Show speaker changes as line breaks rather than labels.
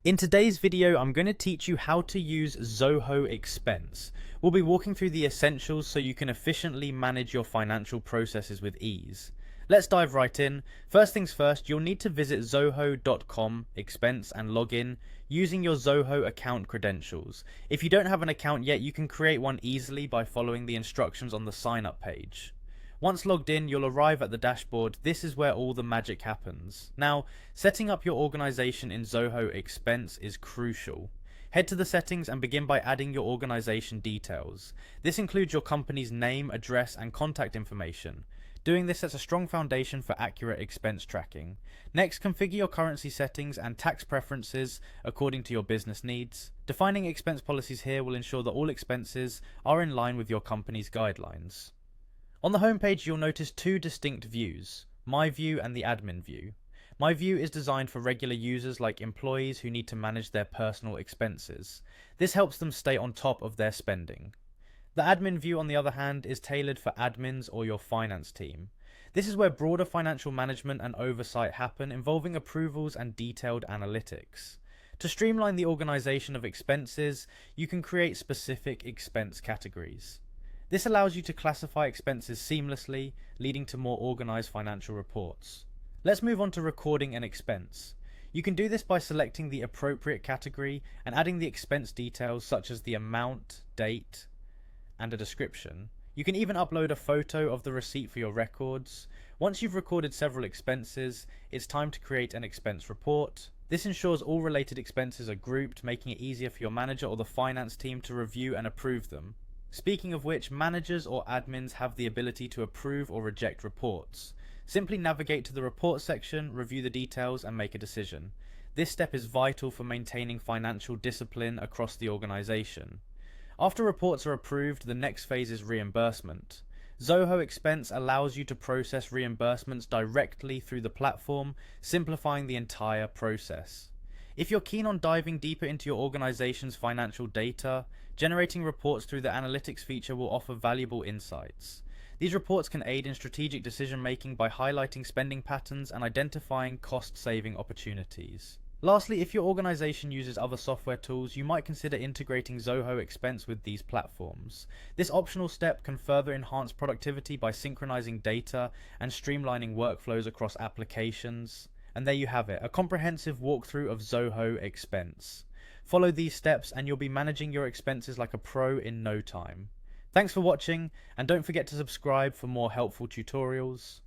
In today's video, I'm going to teach you how to use Zoho Expense. We'll be walking through the essentials so you can efficiently manage your financial processes with ease. Let's dive right in. First things first, you'll need to visit zoho.com expense and log in using your Zoho account credentials. If you don't have an account yet, you can create one easily by following the instructions on the sign up page. Once logged in, you'll arrive at the dashboard. This is where all the magic happens. Now, setting up your organization in Zoho Expense is crucial. Head to the settings and begin by adding your organization details. This includes your company's name, address, and contact information. Doing this sets a strong foundation for accurate expense tracking. Next, configure your currency settings and tax preferences according to your business needs. Defining expense policies here will ensure that all expenses are in line with your company's guidelines. On the homepage, you'll notice two distinct views, My View and the Admin View. My View is designed for regular users like employees who need to manage their personal expenses. This helps them stay on top of their spending. The Admin View, on the other hand, is tailored for admins or your finance team. This is where broader financial management and oversight happen, involving approvals and detailed analytics. To streamline the organization of expenses, you can create specific expense categories. This allows you to classify expenses seamlessly, leading to more organized financial reports. Let's move on to recording an expense. You can do this by selecting the appropriate category and adding the expense details such as the amount, date, and a description. You can even upload a photo of the receipt for your records. Once you've recorded several expenses, it's time to create an expense report. This ensures all related expenses are grouped, making it easier for your manager or the finance team to review and approve them. Speaking of which, managers or admins have the ability to approve or reject reports. Simply navigate to the report section, review the details, and make a decision. This step is vital for maintaining financial discipline across the organization. After reports are approved, the next phase is reimbursement. Zoho Expense allows you to process reimbursements directly through the platform, simplifying the entire process. If you're keen on diving deeper into your organization's financial data, generating reports through the analytics feature will offer valuable insights. These reports can aid in strategic decision making by highlighting spending patterns and identifying cost-saving opportunities. Lastly, if your organization uses other software tools, you might consider integrating Zoho Expense with these platforms. This optional step can further enhance productivity by synchronizing data and streamlining workflows across applications. And there you have it, a comprehensive walkthrough of Zoho Expense. Follow these steps and you'll be managing your expenses like a pro in no time. Thanks for watching, and don't forget to subscribe for more helpful tutorials.